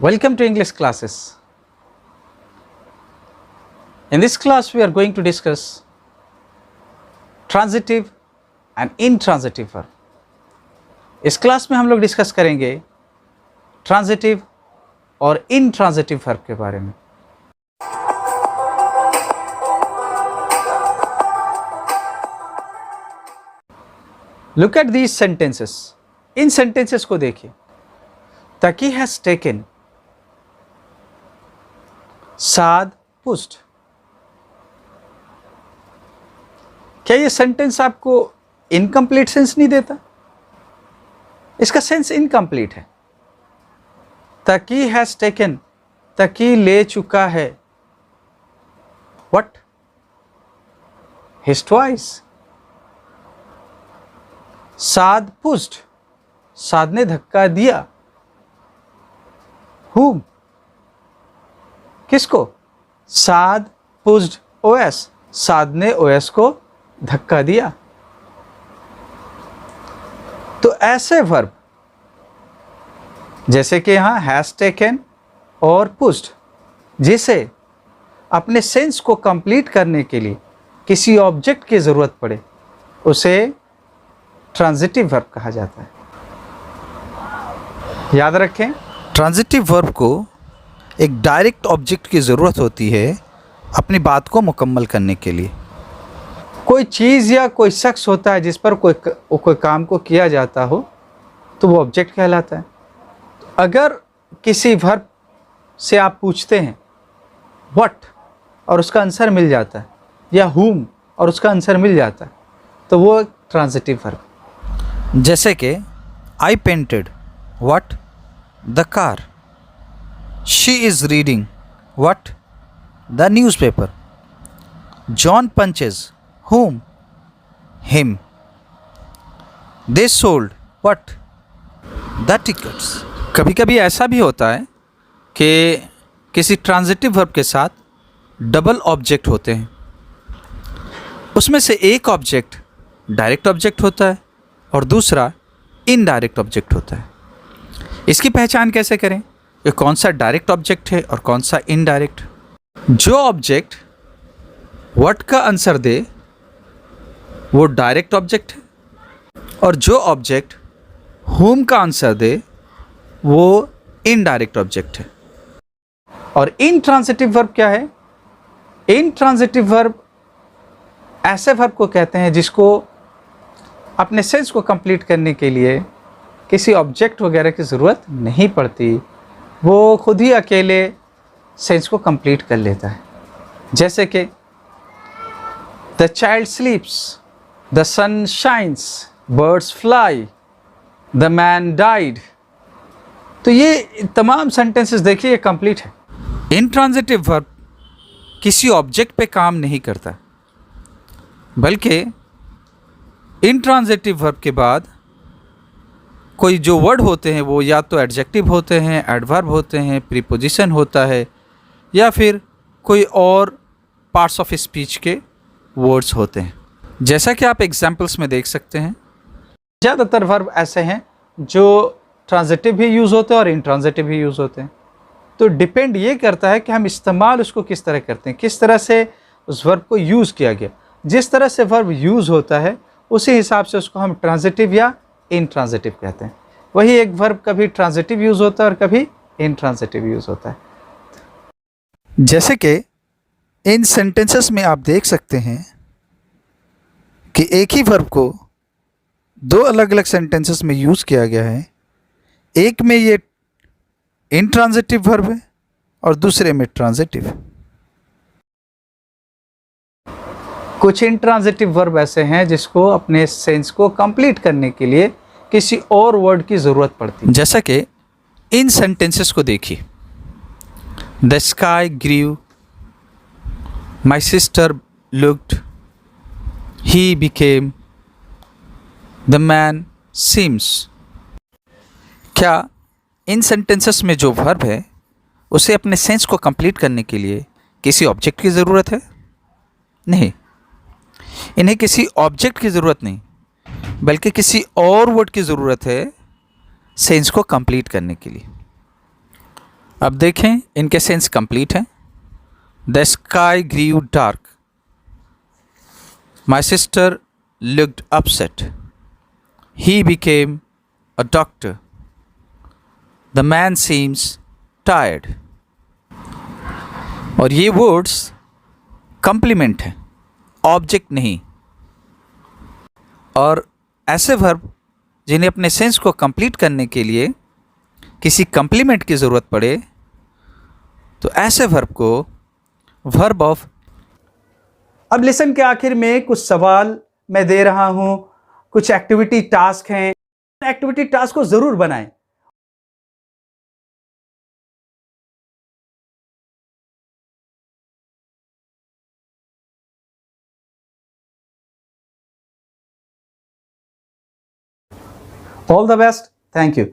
Welcome to English classes. In this class we are going to discuss transitive and intransitive verb. इस class में हम लोग discuss करेंगे transitive और intransitive verb के बारे में. Look at these sentences. In sentences को देखिए. Taki has taken. साद पुस्ट. क्या ये सेंटेंस आपको इनकम्प्लीट सेंस नहीं देता? इसका सेंस इनकम्प्लीट है. तकी हैज टेकन, तकी ले चुका है. What? His twice. Saad pushed, Saad ने धक्का दिया. Whom? किसको? साद पुस्ड ओएस, साद ने ओएस को धक्का दिया. तो ऐसे वर्ब जैसे कि यहां हैज टेकन और पुस्ड, जिसे अपने सेंस को कंप्लीट करने के लिए किसी ऑब्जेक्ट की जरूरत पड़े, उसे ट्रांजिटिव वर्ब कहा जाता है. याद रखें, ट्रांजिटिव वर्ब को एक डायरेक्ट ऑब्जेक्ट की ज़रूरत होती है अपनी बात को मुकम्मल करने के लिए. कोई चीज़ या कोई शख्स होता है जिस पर कोई काम को किया जाता हो, तो वो ऑब्जेक्ट कहलाता है. अगर किसी वर्ब से आप पूछते हैं व्हाट और उसका आंसर मिल जाता है, या whom और उसका आंसर मिल जाता है, तो वो एक ट्रांजिटिव वर्ब. जैसे कि आई painted what the car. She is reading what? The newspaper. John punches whom? Him. They sold what? The tickets. कभी कभी ऐसा भी होता है कि किसी ट्रांजिटिव वर्ब के साथ डबल ऑब्जेक्ट होते हैं. उसमें से एक ऑब्जेक्ट डायरेक्ट ऑब्जेक्ट होता है और दूसरा इनडायरेक्ट ऑब्जेक्ट होता है. इसकी पहचान कैसे करें? ये कौन सा डायरेक्ट ऑब्जेक्ट है और कौन सा इनडायरेक्ट? जो ऑब्जेक्ट व्हाट का आंसर दे वो डायरेक्ट ऑब्जेक्ट है, और जो ऑब्जेक्ट whom का आंसर दे वो इनडायरेक्ट ऑब्जेक्ट है. और इनट्रांजिटिव वर्ब क्या है? इनट्रांजिटिव वर्ब ऐसे वर्ब को कहते हैं जिसको अपने सेंस को कंप्लीट करने के लिए किसी ऑब्जेक्ट वगैरह की ज़रूरत नहीं पड़ती, वो खुद ही अकेले सेंस को कंप्लीट कर लेता है. जैसे कि the child sleeps, the sun shines, birds fly, the man died. तो ये तमाम सेंटेंसेस देखिए, ये कंप्लीट है. इनट्रांजिटिव वर्ब किसी ऑब्जेक्ट पे काम नहीं करता, बल्कि इनट्रांजिटिव वर्ब के बाद कोई जो वर्ड होते हैं वो या तो एडजेक्टिव होते हैं, एडवर्ब होते हैं, प्रीपोजिशन होता है, या फिर कोई और पार्ट्स ऑफ स्पीच के वर्ड्स होते हैं. जैसा कि आप एग्जाम्पल्स में देख सकते हैं, ज़्यादातर वर्ब ऐसे हैं जो ट्रांजिटिव भी यूज़ होते हैं और इनट्रांजिटिव भी यूज़ होते हैं. तो डिपेंड ये करता है कि हम इस्तेमाल उसको किस तरह करते हैं, किस तरह से उस वर्ब को यूज़ किया गया. जिस तरह से वर्ब यूज़ होता है उसी हिसाब से उसको हम ट्रांजिटिव या इनट्रांजिटिव कहते हैं. वही एक वर्ब कभी ट्रांजिटिव यूज़ होता है और कभी इनट्रांजिटिव यूज़ होता है. जैसे कि इन सेंटेंसेस में आप देख सकते हैं कि एक ही वर्ब को दो अलग अलग सेंटेंसेस में यूज़ किया गया है. एक में ये इनट्रांजिटिव वर्ब है और दूसरे में ट्रांजिटिव. कुछ इनट्रांजिटिव वर्ब ऐसे हैं जिसको अपने सेंस को कंप्लीट करने के लिए किसी और वर्ड की ज़रूरत पड़ती है. जैसा कि इन सेंटेंसेस को देखिए. The sky grew, my sister looked, he became, the man seems. क्या इन सेंटेंसेस में जो वर्ब है उसे अपने सेंस को कंप्लीट करने के लिए किसी ऑब्जेक्ट की ज़रूरत है? नहीं, इन्हें किसी ऑब्जेक्ट की ज़रूरत नहीं, बल्कि किसी और वर्ड की ज़रूरत है सेंस को कंप्लीट करने के लिए. अब देखें इनके सेंस कंप्लीट हैं। The sky grew dark, my sister looked upset, he became a doctor, the man seems tired. और ये वर्ड्स कम्प्लीमेंट हैं, ऑब्जेक्ट नहीं। और ऐसे वर्ब जिन्हें अपने सेंस को कंप्लीट करने के लिए किसी कम्प्लीमेंट की ज़रूरत पड़े, तो ऐसे वर्ब को वर्ब ऑफ। अब लेसन के आखिर में कुछ सवाल मैं दे रहा हूं, कुछ एक्टिविटी टास्क हैं। एक्टिविटी टास्क को जरूर बनाएं। All the best, thank you.